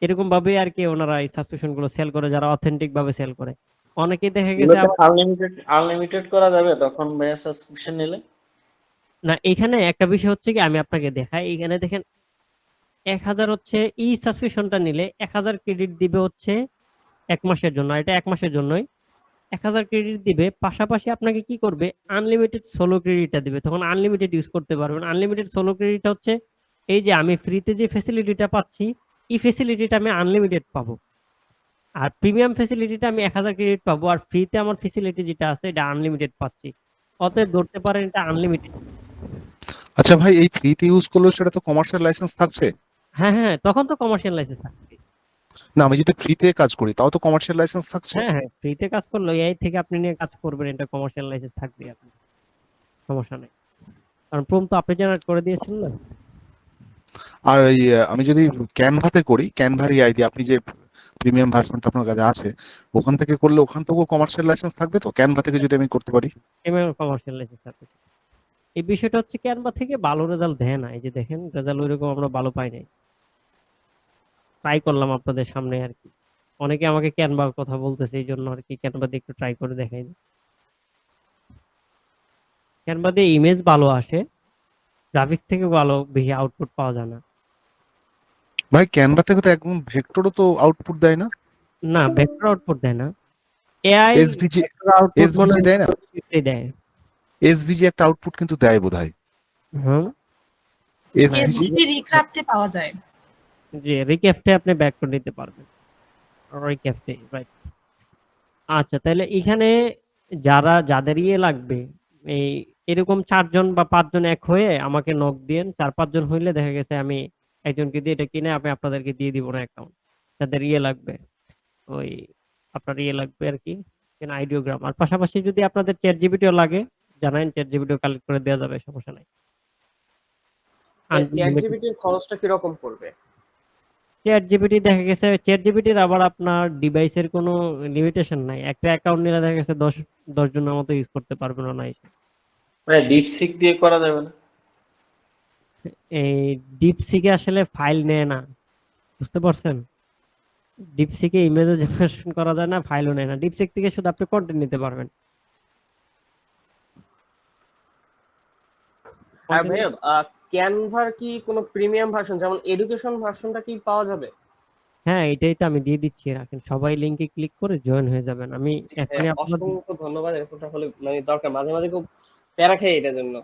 এরকম ভাবে আর কি ওনারা এই সাবস্ক্রিপশন গুলো সেল করে, যারা অথেন্টিক ভাবে সেল করে। অনেকেই দেখা গেছে এগুলোতে আবার আনলিমিটেড করা যাবে তখন ভাইয়া সাবস্ক্রিপশন নিলে? না, এখানে একটা বিষয় হচ্ছে কি, আমি আপনাকে দেখাই। এখানে দেখেন 1000 হচ্ছে ই সাবস্ক্রিপশনটা নিলে 1000 ক্রেডিট দিবে হচ্ছে 1 মাসের জন্য। এটা 1 মাসের জন্যই 1000 ক্রেডিট দিবে। পাশাপাশি আপনাকে কি করবে, আনলিমিটেড সোলো ক্রেডিটটা দিবে। তখন আনলিমিটেড ইউজ করতে পারবেন। আনলিমিটেড সোলো ক্রেডিটটা হচ্ছে এই যে আমি ফ্রিতে যে ফ্যাসিলিটিটা পাচ্ছি, এই ফ্যাসিলিটিটা আমি আনলিমিটেড পাবো। আর প্রিমিয়াম ফ্যাসিলিটিটা আমি 1000 ক্রেডিট পাবো, আর ফ্রিতে আমার ফ্যাসিলিটি যেটা আছে এটা আনলিমিটেড পাচ্ছি। অতএব ধরতে পারেন এটা আনলিমিটেড। আচ্ছা ভাই, এই ফ্রিতে ইউজ করলেও সেটা তো কমার্শিয়াল লাইসেন্স থাকছে? হ্যাঁ হ্যাঁ, তখন তো কমার্শিয়াল লাইসেন্স থাকবে। না, আমি যদি ফ্রিতে কাজ করি তাও তো কমার্শিয়াল লাইসেন্স থাকছে। হ্যাঁ হ্যাঁ, ফ্রিতে কাজ করলে এই থেকে আপনি নিয়ে কাজ করবেন, এটা কমার্শিয়াল লাইসেন্স থাকবে আপনার, সমস্যা নেই। কারণ প্রুম তো আপনি জেনারেট করে দিয়েছেন না। আর এই আমি যদি ক্যানভাতে করি, ক্যানভার এই আইডি আপনি যে প্রিমিয়াম ভার্সনটা আপনার কাছে আছে, ওখান থেকে করলে ওখান থেকেও কমার্শিয়াল লাইসেন্স থাকবে তো, ক্যানভা থেকে যদি আমি করতে পারি? এমএল কমার্শিয়াল লাইসেন্স থাকবে। এই বিষয়টা হচ্ছে ক্যানভা থেকে ভালো রেজাল্ট দেয় না। এই যে দেখেন রেজাল্ট ওইরকম আমরা ভালো পাই নাই। ট্রাই করলাম আপনাদের সামনে আর কি। অনেকে আমাকে ক্যানভার কথা বলতেছে, এই জন্য আর কি ক্যানভা দিয়ে একটু ট্রাই করে দেখাই। ক্যানভা দিয়ে ইমেজ ভালো আসে, গ্রাফিক্স থেকে ভালো বেশি আউটপুট পাওয়া যায় না। ভাই ক্যানভা থেকে তো একদম ভেক্টরও তো আউটপুট দেয় না? না, ভেক্টর আউটপুট দেয় না। এআই এসভিজি ভেক্টর আউটপুট মনে এসভিজি দেয় না? হয় দেয়। এসভিজি একটা আউটপুট কিন্তু দেয় বোধহয়। হুম, এসভিজি এসভিপি রিক্রাফটে পাওয়া যায়। যে রিক্যাফটে আপনি ভেক্টর নিতে পারবেন। রিক্যাফটে, রাইট। আচ্ছা, তাহলে এখানে যাদের ইয়ে লাগবে, এই এরকম 4 জন বা 5 জন এক হয়ে আমাকে নক দিয়েন। 4-5 জন হইলে দেখা গেছে আমি একজনকে দিয়ে এটা কিনে আমি আপনাদেরকে দিয়ে দিব না অ্যাকাউন্ট। যাদের ইয়ে লাগবে, ওই আপনার ইয়ে লাগবে আর কি, আইডিওগ্রাম। আর পাশাপাশি যদি আপনাদের চ্যাট জিপিটিও লাগে জানান, চ্যাট জিপিটিও কালেক্ট করে দেওয়া যাবে, সমস্যা নাই। চ্যাট জিপিটির খরচটা কিরকম পড়বে? চ্যাট জিপিটি দেখা গেছে, চ্যাট জিপিটির আবার আপনার ডিভাইসের কোনো লিমিটেশন নাই। একটা অ্যাকাউন্ট নিলে দেখা গেছে 10 জনের মতো ইউজ করতে পারবেন না। ভাই ডিপসিক দিয়ে করা যাবে না? এই ডিপসিকে আসলে ফাইল নেয় না, বুঝতে পারছেন? ডিপসিকে ইমেজও জেনারেশন করা যায় না, ফাইলও নেয় না। ডিপসিক থেকে শুধু আপনি কন্টেন্ট নিতে পারবেন। আর ভাইয়া ক্যানভার কি কোনো প্রিমিয়াম ভার্সন, যেমন এডুকেশন ভার্সনটা কি পাওয়া যাবে? হ্যাঁ, এটাই তো আমি দিয়ে দিচ্ছি, রাখেন সবাই লিংকে ক্লিক করে জয়েন হয়ে যাবেন। আমি এখনই আপনাদের অসংখ্য ধন্যবাদ। এরকমটা হলে মানে দরকার, মাঝে মাঝে খুব প্যারা খাই এটার জন্য।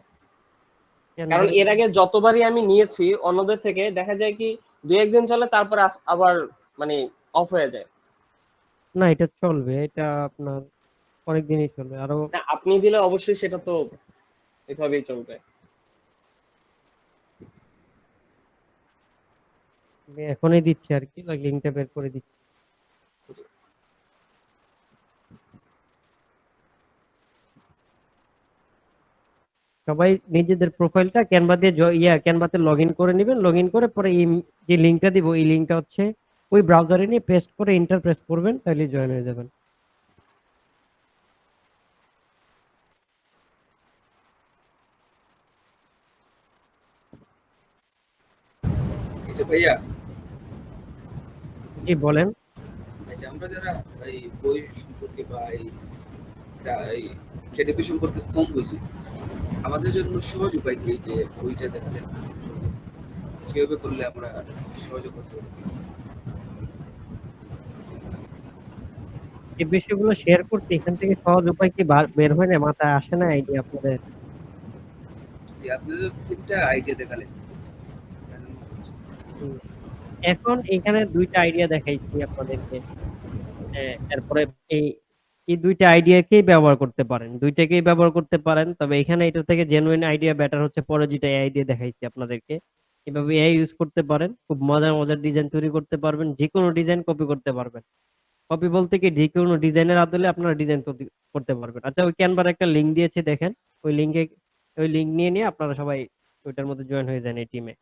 কারণ এর আগে যতবারই আমি নিয়েছি অন্যদের থেকে, দেখা যায় কি 2-1 দিন চলে, তারপর আবার মানে অফ হয়ে যায়। না, এটা চলবে, এটা আপনার অনেক দিনই চলবে আরো। না, আপনি দিলে অবশ্যই সেটা তো এভাবেই চলবে। আমি এখনই দিচ্ছি আর কি, লিংকটা বের করে দিচ্ছি। সবাই নিজেদের প্রোফাইলটা ক্যানভা দিয়ে ক্যানভাতে লগ ইন করে নেবেন। লগ ইন করে পরে এই যে লিঙ্কটা দিব, এই লিঙ্কটা হচ্ছে ওই ব্রাউজারে নিয়ে পেস্ট করে এন্টার প্রেস করবেন, তাহলে জয়েন হয়ে যাবেন। আচ্ছা ভাইয়া, জি বলেন। আচ্ছা আমরা যারা এই বই সম্পর্কে বা এই খেলাপি সম্পর্কে কম বুঝি, আমাদের জন্য সহজ উপায় কি যে বইটা দেখালেন কিভাবে করলে আমরা সহজে করতে পারি? এই বিষয়গুলো শেয়ার করতে এখান থেকে সহজ উপায় কি বের হয় না, মাথায় আসে না আইডিয়া আপনাদের? আপনাদের 3টা আইডিয়া দেখালেন। হুম। এখন এখানে 2টা আইডিয়া দেখাইছি আপনাদেরকে। এরপরে এই এই 2টা আইডিয়াকেই ব্যবহার করতে পারেন, 2টাকেই ব্যবহার করতে পারেন। তবে এখানে এটা থেকে জেনুইন আইডিয়া বেটার হচ্ছে পরে যেটা এআই দিয়ে দেখাইছি আপনাদেরকে। এভাবে এআই ইউজ করতে পারেন, খুব মজার মজার ডিজাইন তৈরি করতে পারবেন, যে কোনো ডিজাইন কপি করতে পারবেন। কপি বলতে কি, যে কোনো ডিজাইনের আদলে আপনারা ডিজাইন করতে পারবেন। আচ্ছা, ওই ক্যানভার একটা লিংক দিয়েছে দেখেন, ওই লিংক নিয়ে আপনারা সবাই ওইটার মধ্যে জয়েন হয়ে যান এই টিমে।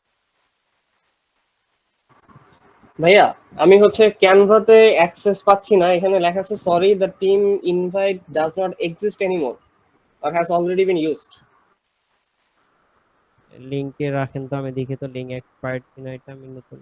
ভাইয়া আমি হচ্ছে ক্যানভাতে অ্যাক্সেস পাচ্ছি না। এখানে লেখা আছে sorry the team invite does not exist anymore or has already been used. লিংকে রাখেন তো, আমি দেখি তো লিংক এক্সপায়ার্ড কিনা, এটা আমি নতুন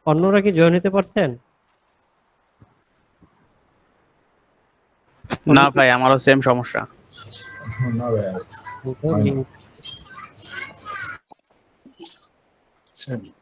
অন্যরা কি জয়েন হতে পারছেন? না ভাই, আমারও সেম সমস্যা। Link Same.